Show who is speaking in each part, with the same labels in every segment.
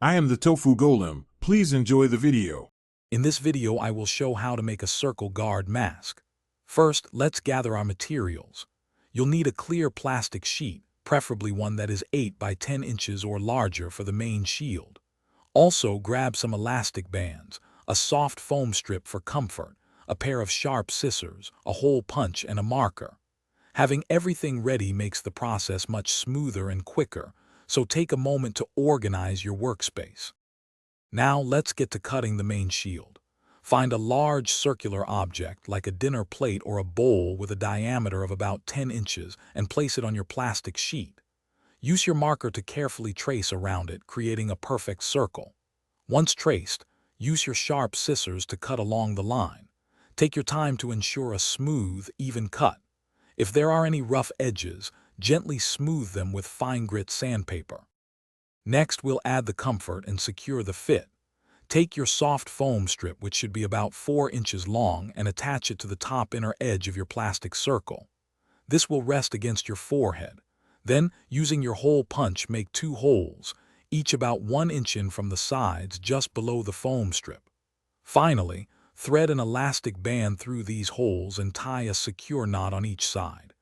Speaker 1: I am the Tofu Golem. Please enjoy the video.
Speaker 2: In this video, I will show how to make a circle guard mask. First, let's gather our materials. You'll need a clear plastic sheet, preferably one that is 8 by 10 inches or larger for the main shield. Also, grab some elastic bands, a soft foam strip for comfort, a pair of sharp scissors, a hole punch, and a marker. Having everything ready makes the process much smoother and quicker, so take a moment to organize your workspace. Now let's get to cutting the main shield. Find a large circular object like a dinner plate or a bowl with a diameter of about 10 inches and place it on your plastic sheet. Use your marker to carefully trace around it, creating a perfect circle. Once traced, use your sharp scissors to cut along the line. Take your time to ensure a smooth, even cut. If there are any rough edges, gently smooth them with fine grit sandpaper. Next, we'll add the comfort and secure the fit. Take your soft foam strip, which should be about 4 inches long, and attach it to the top inner edge of your plastic circle. This will rest against your forehead. Then, using your hole punch, make 2 holes, each about 1 inch in from the sides just below the foam strip. Finally, thread an elastic band through these holes and tie a secure knot on each side.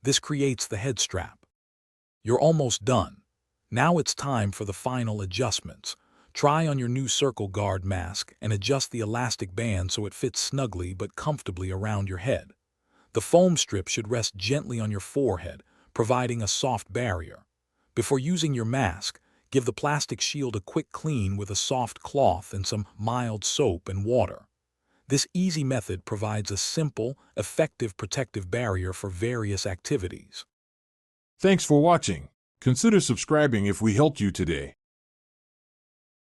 Speaker 2: This creates the head strap. You're almost done. Now it's time for the final adjustments. Try on your new circle guard mask and adjust the elastic band so it fits snugly but comfortably around your head. The foam strip should rest gently on your forehead, providing a soft barrier. Before using your mask, give the plastic shield a quick clean with a soft cloth and some mild soap and water. This easy method provides a simple, effective protective barrier for various activities.
Speaker 1: Thanks for watching. Consider subscribing if we helped you today.